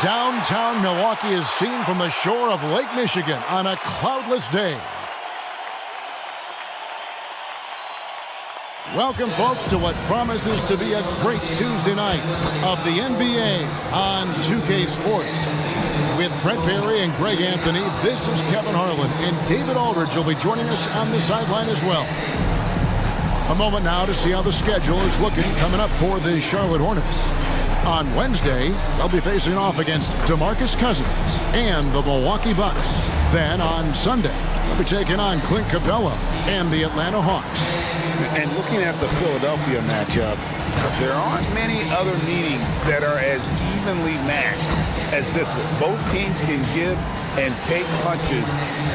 Downtown Milwaukee is seen from the shore of Lake Michigan on a cloudless day. Welcome, folks, to what promises to be a great Tuesday night of the NBA on 2K Sports. With Brett Barry and Greg Anthony, this is Kevin Harlan, and David Aldridge will be joining us on the sideline as well. A moment now to see how the schedule is looking coming up for the Charlotte Hornets. On Wednesday, they'll be facing off against DeMarcus Cousins and the Milwaukee Bucks. Then on Sunday, they'll be taking on Clint Capella and the Atlanta Hawks. And looking at the Philadelphia matchup, there aren't many other meetings that are as evenly matched as this one. Both teams can give and take punches,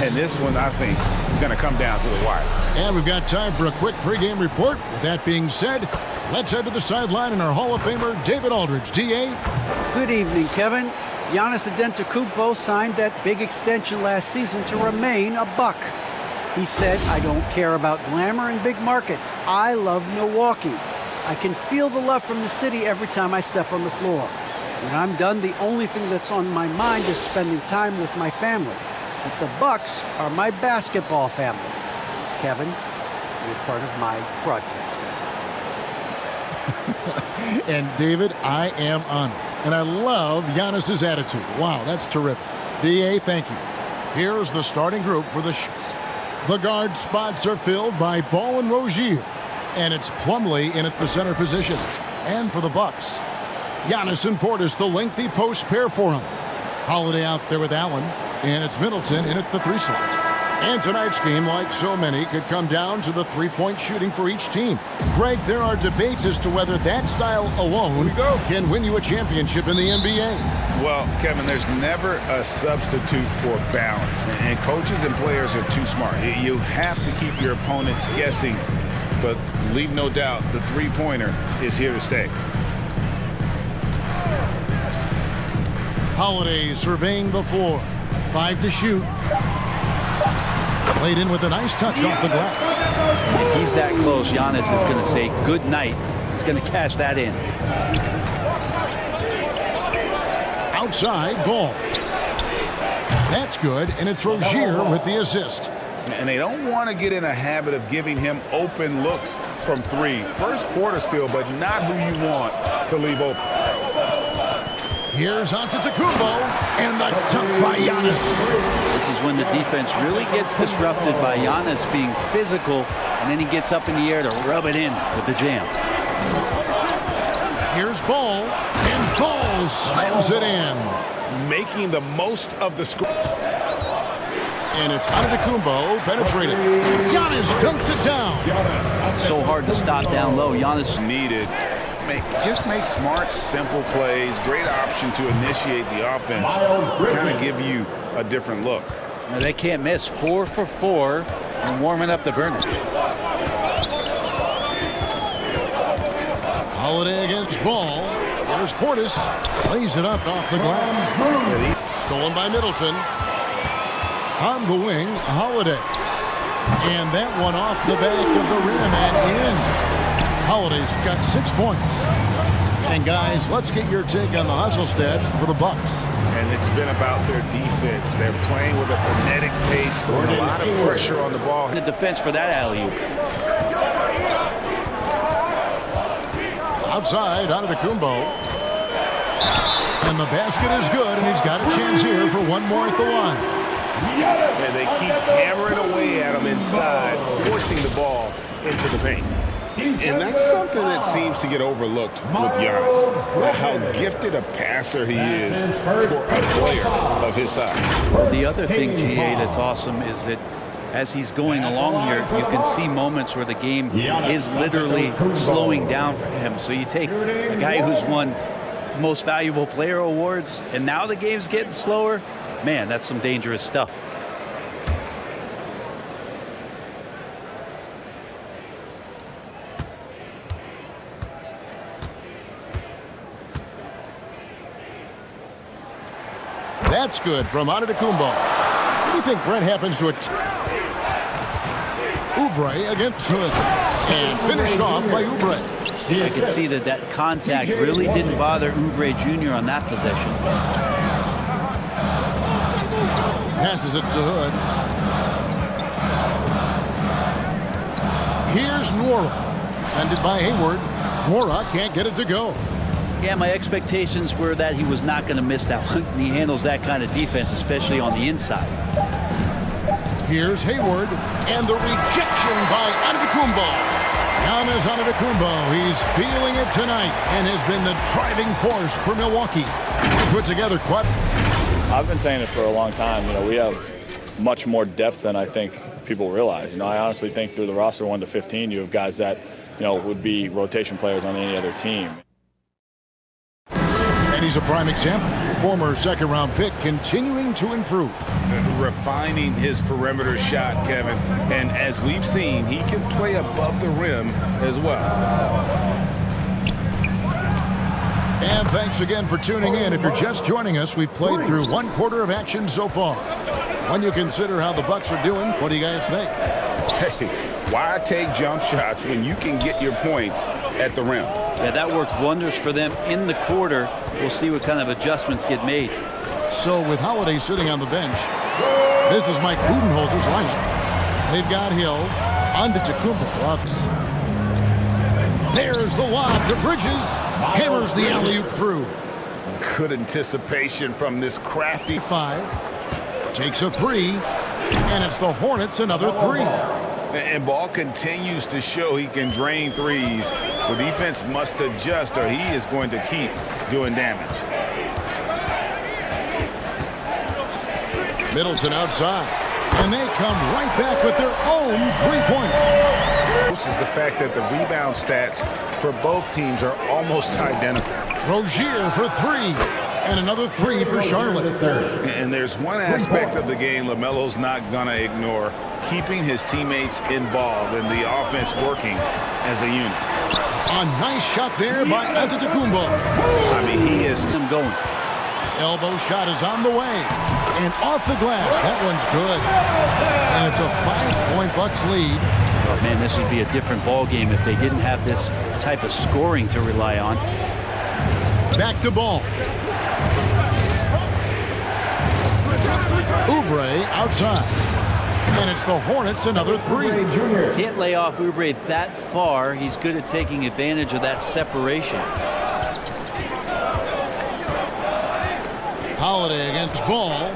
and this one, I think, is going to come down to the wire. And we've got time for a quick pregame report. With that being said, let's head to the sideline and our Hall of Famer, David Aldridge. D.A.? Good evening, Kevin. Giannis Antetokounmpo signed that big extension last season to remain a Buck. He said, "I don't care about glamour and big markets. I love Milwaukee. I can feel the love from the city every time I step on the floor. When I'm done, the only thing that's on my mind is spending time with my family. But the Bucks are my basketball family. Kevin, you're part of my broadcast family." And David, I am honored. And I love Giannis's attitude. Wow, that's terrific. D.A., thank you. Here's the starting group for the The guard spots are filled by Ball and Rozier. And it's Plumlee in at the center position. And for the Bucks, Giannis and Portis, the lengthy post pair for him. Holiday out there with Allen. And it's Middleton in at the 3 slot. And tonight's game, like so many, could come down to the three-point shooting for each team. Greg, there are debates as to whether that style alone can win you a championship in the NBA. Well, Kevin, there's never a substitute for balance. And coaches and players are too smart. You have to keep your opponents guessing. But leave no doubt, the three-pointer is here to stay. Holiday surveying the floor. 5 to shoot. Played in with a nice touch off the glass. If he's that close, Giannis is going to say good night. He's going to cash that in. Outside, Ball. That's good, and it's Rozier with the assist. And they don't want to get in a habit of giving him open looks from 3. First quarter still, but not who you want to leave open. Here's Antetokounmpo, and the dunk by Giannis. This is when the defense really gets disrupted by Giannis being physical, and then he gets up in the air to rub it in with the jam. Here's Ball, and Ball slams it in. Making the most of the score. And it's Antetokounmpo penetrated. Giannis dunks it down. So hard to stop down low. Giannis needed. Just make smart, simple plays. Great option to initiate the offense. Kind of give you a different look. Now they can't miss. 4 for 4 and warming up the burners. Holiday against Ball. There's Portis. Lays it up off the glass. Stolen by Middleton. On the wing, Holiday. And that one off the back of the rim and in. Holiday's got 6 points. And guys, let's get your take on the hustle stats for the Bucks. And it's been about their defense. They're playing with a frenetic pace, putting a lot of pressure on the ball. The defense for that alley-oop. Outside, Antetokounmpo. And the basket is good, and he's got a chance here for one more at the line. And they keep hammering away at him inside, forcing the ball into the paint. And that's something that seems to get overlooked with Giannis. How gifted a passer he is for a player of his size. The other thing, GA, that's awesome is that as he's going along here, you can see moments where the game is literally slowing down for him. So you take a guy who's won most valuable player awards, and now the game's getting slower. Man, that's some dangerous stuff. That's good from Antetokounmpo. What do you think, Brent, happens to it? Oubre against Smith. And finished off by Oubre. I could see that contact really didn't bother Oubre Jr. on that possession. Passes it to Hood. Here's Nwora. Ended by Hayward. Nwora can't get it to go. Yeah, my expectations were that he was not going to miss that one. He handles that kind of defense, especially on the inside. Here's Hayward, and the rejection by Antetokounmpo. Giannis Antetokounmpo, he's feeling it tonight and has been the driving force for Milwaukee. He put together quite... I've been saying it for a long time. You know, we have much more depth than I think people realize. You know, I honestly think through the roster 1 to 15, you have guys that, you know, would be rotation players on any other team. And he's a prime example. Former second-round pick continuing to improve. Refining his perimeter shot, Kevin. And as we've seen, he can play above the rim as well. And thanks again for tuning in. If you're just joining us, we've played through 1 quarter of action so far. When you consider how the Bucks are doing, what do you guys think? Hey, why take jump shots when you can get your points at the rim? Yeah, that worked wonders for them in the quarter. We'll see what kind of adjustments get made. So with Holiday sitting on the bench, this is Mike Budenholzer's lineup. They've got Hill, Antetokounmpo, Bucks. There's the lob to Bridges. Hammers the alley-oop through. Good anticipation from this crafty 5. Takes a 3. And it's the Hornets another 3. And Ball continues to show he can drain threes. The defense must adjust or he is going to keep doing damage. Middleton outside. And they come right back with their own three-pointer. This is the fact that the rebound stats for both teams are almost identical. Rozier for 3. And another 3 for Charlotte. And there's one aspect of the game LaMelo's not going to ignore. Keeping his teammates involved and the offense working as a unit. A nice shot there by Antetokounmpo. I mean, he is going. Elbow shot is on the way. And off the glass. That one's good. And it's a 5-point Bucks lead. Oh, man, this would be a different ball game if they didn't have this type of scoring to rely on. Back to Ball. Oubre outside. And it's the Hornets another 3. Can't lay off Oubre that far. He's good at taking advantage of that separation. Holiday against Ball.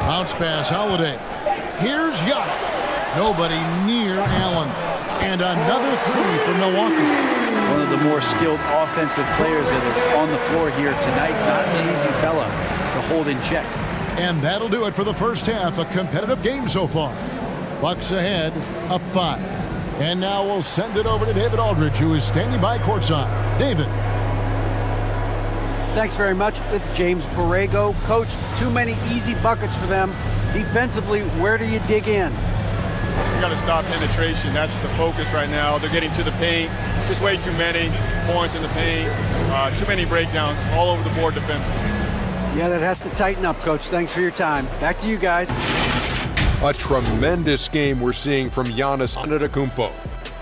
Bounce pass Holiday. Here's Giannis. Nobody near Allen. And another 3 for Milwaukee. One of the more skilled offensive players that is on the floor here tonight. Not an easy fella to hold in check. And that'll do it for the first half. A competitive game so far. Bucks ahead, up 5. And now we'll send it over to David Aldridge, who is standing by courtside. David. Thanks very much. With James Borrego. Coach, too many easy buckets for them. Defensively, where do you dig in? You got to stop penetration. That's the focus right now. They're getting to the paint. Just way too many points in the paint. Too many breakdowns all over the board defensively. Yeah, that has to tighten up, Coach. Thanks for your time. Back to you guys. A tremendous game we're seeing from Giannis Antetokounmpo.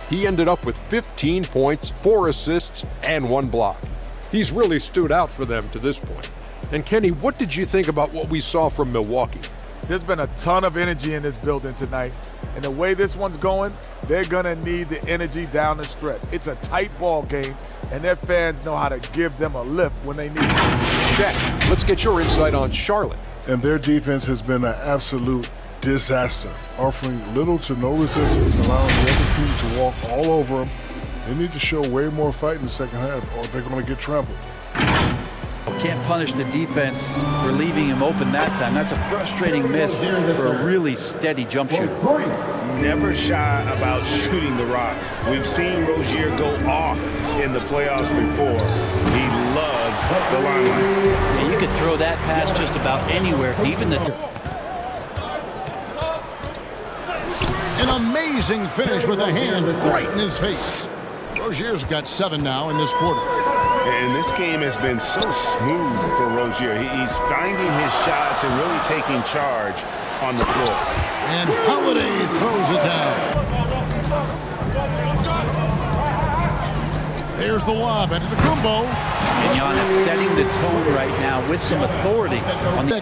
He ended up with 15 points, 4 assists, and 1 block. He's really stood out for them to this point. And Kenny, what did you think about what we saw from Milwaukee? There's been a ton of energy in this building tonight. And the way this one's going, they're going to need the energy down the stretch. It's a tight ball game, and their fans know how to give them a lift when they need it. Jack, let's get your insight on Charlotte. And their defense has been an absolute disaster, offering little to no resistance, allowing the other team to walk all over them. They need to show way more fight in the second half, or they're going to get trampled. Can't punish the defense for leaving him open that time. That's a frustrating miss for a really steady jump shooter. never shy about shooting the rock. We've seen Rozier go off in the playoffs before. He loves the limelight. Yeah, you could throw that pass just about anywhere, even the... An amazing finish with a hand right in his face. Rozier's got 7 now in this quarter. And this game has been so smooth for Rozier. He's finding his shots and really taking charge on the floor. And Holiday throws it down. There's the lob into the Antetokounmpo. And Giannis setting the tone right now with some authority on the...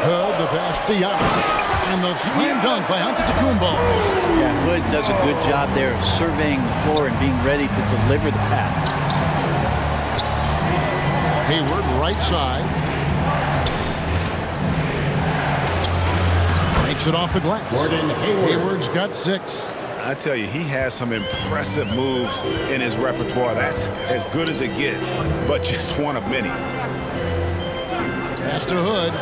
Hood, the pass to Giannis. And the slam dunk by Antetokounmpo. Yeah, Hood does a good job there of surveying the floor and being ready to deliver the pass. Hayward, right side. Breaks it off the glass. Hayward's got 6. I tell you, he has some impressive moves in his repertoire. That's as good as it gets, but just one of many. Pass to Hood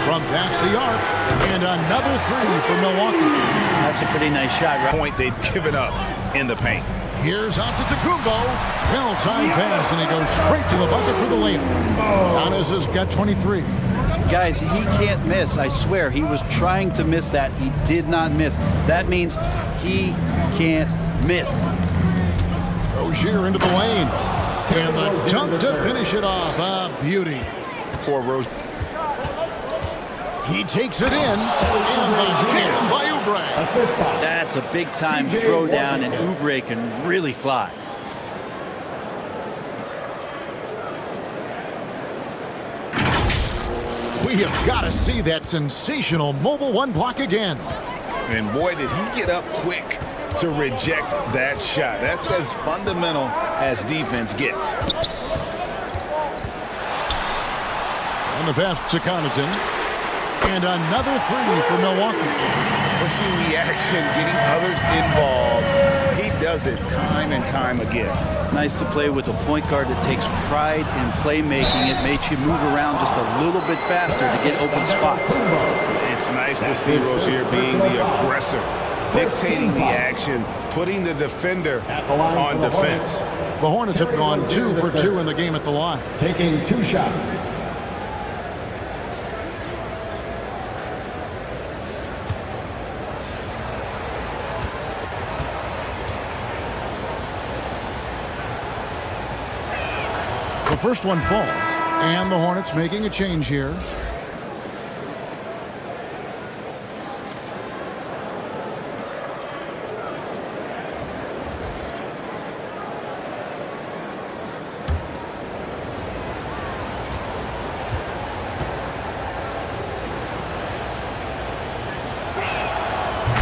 from past the arc, and another 3 for Milwaukee. That's a pretty nice shot, right? Point they've given up in the paint. Here's Antetokounmpo. Well-timed pass, and he goes straight to the bucket for the layup. Giannis has got 23. Guys, he can't miss. I swear, he was trying to miss that. He did not miss. That means he can't miss. Rozier into the lane. And the dunk to finish it off. A beauty. For Rozier. He takes it in. And the jam by Oubre. That's a big-time throwdown, and Oubre can really fly. We have got to see that sensational mobile 1 block again. And boy, did he get up quick to reject that shot. That's as fundamental as defense gets. On the pass to Connaughton. And another 3 for Milwaukee. Pushing the action, getting others involved. He does it time and time again. Nice to play with a point guard that takes pride in playmaking. It makes you move around just a little bit faster to get open spots. It's nice to see Rozier being the aggressor, dictating the action, putting the defender on defense. The Hornets have gone 2 for 2 in the game at the line. Taking 2 shots. The first one falls, and the Hornets making a change here.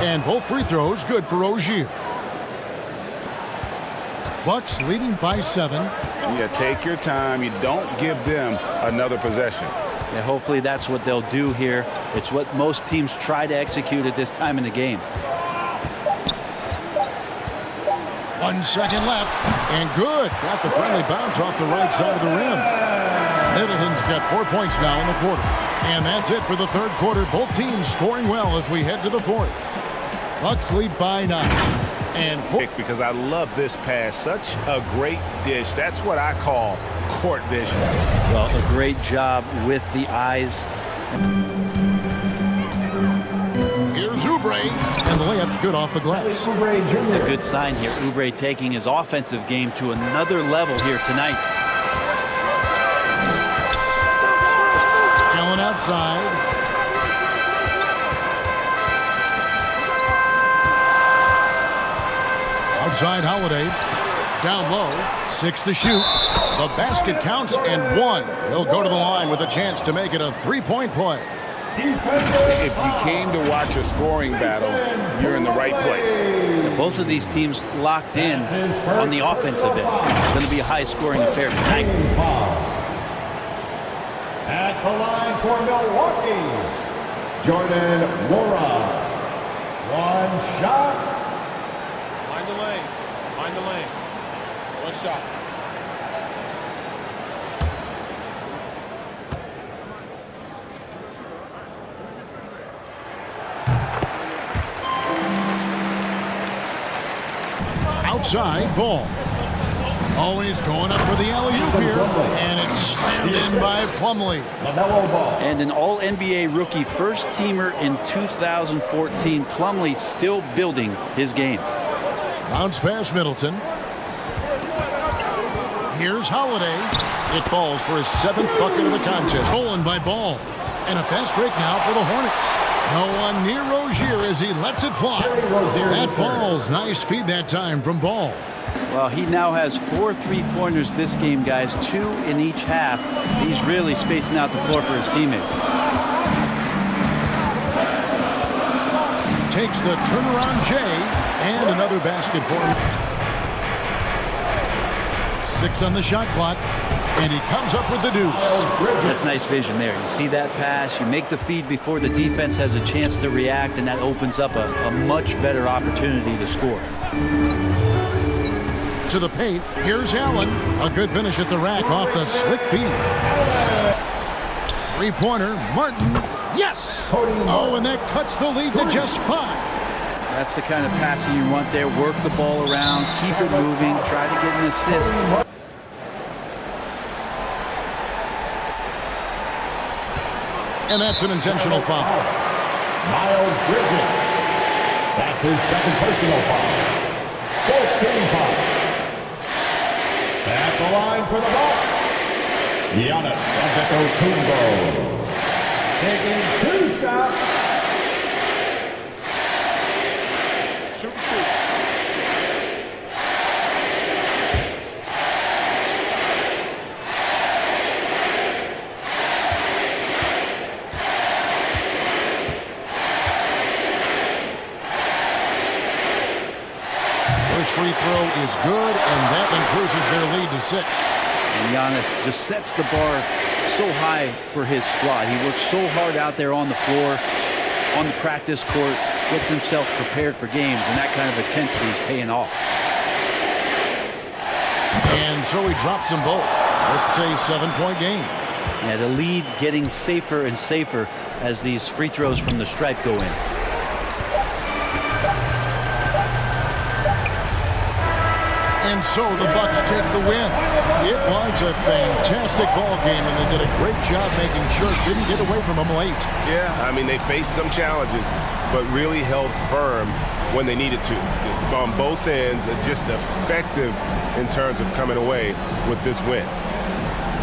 And both free throws good for Rozier. Bucks leading by 7. Yeah, take your time. You don't give them another possession. Yeah, hopefully that's what they'll do here. It's what most teams try to execute at this time in the game. 1 second left, and good. Got the friendly bounce off the right side of the rim. Middleton's got 4 points now in the quarter. And that's it for the third quarter. Both teams scoring well as we head to the fourth. Bucks lead by 9. And because I love this pass. Such a great dish. That's what I call court vision. Well, a great job with the eyes. Here's Oubre, and the layup's good off the glass. It's a good sign here. Oubre taking his offensive game to another level here tonight. Allen outside. Outside Holiday. Down low. 6 to shoot. The basket counts and 1. He'll go to the line with a chance to make it a 3-point play. If you came to watch a scoring battle, you're in the right place. And both of these teams locked in on the offensive end. It's going to be a high-scoring affair tonight. At the line for Milwaukee, Jordan Nwora. 1 shot. Mind the lane. Mind the lane. 1 shot. Outside ball. Always going up for the alley-oop here. And it's slammed in by Plumlee. And an all-NBA rookie first-teamer in 2014. Plumlee still building his game. Bounce pass Middleton. Here's Holiday. It falls for his 7th bucket of the contest. Stolen by Ball. And a fast break now for the Hornets. No one near Rozier as he lets it fly. That falls. Nice feed that time from Ball. Well, he now has 4 3-pointers this game, guys. 2 in each half. He's really spacing out the floor for his teammates. takes the turnaround J, and another basket for him. 6 on the shot clock, and he comes up with the deuce. That's nice vision there. You see that pass, you make the feed before the defense has a chance to react, and that opens up a much better opportunity to score. To the paint, here's Allen. A good finish at the rack off the slick feed. Three-pointer, Martin. Yes! Oh, and that cuts the lead to just 5. That's the kind of passing you want there. Work the ball around, keep it moving, try to get an assist. And that's an intentional foul. Miles Bridges. That's his second personal foul. 4th team foul. At the line for the Bucks, Giannis Antetokounmpo. Taking 2 shots. First free throw is good, and that increases their lead to 6. And Giannis just sets the bar so high for his squad. He works so hard out there on the floor, on the practice court, gets himself prepared for games, and that kind of intensity is paying off. And so he drops them both. It's a 7-point game. Yeah, the lead getting safer and safer as these free throws from the stripe go in. And so the Bucks take the win. It was a fantastic ball game, and they did a great job making sure it didn't get away from them late. Yeah, I mean, they faced some challenges, but really held firm when they needed to. On both ends, just effective in terms of coming away with this win.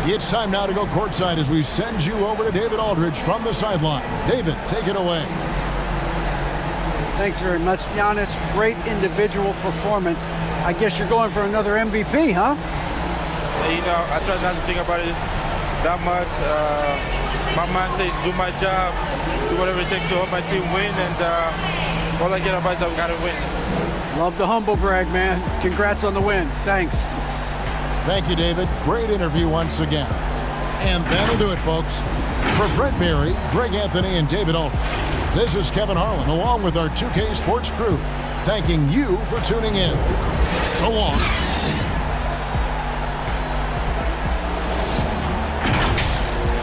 It's time now to go courtside as we send you over to David Aldridge from the sideline. David, take it away. Thanks very much, Giannis. Great individual performance. I guess you're going for another MVP, huh? You know, I try not to think about it that much. My mindset is do my job, do whatever it takes to help my team win, and all I care about is that we got to win. Love the humble brag, man. Congrats on the win. Thanks. Thank you, David. Great interview once again. And that'll do it, folks. For Brent Berry, Greg Anthony, and David Aldridge, this is Kevin Harlan, along with our 2K Sports crew, thanking you for tuning in. So long.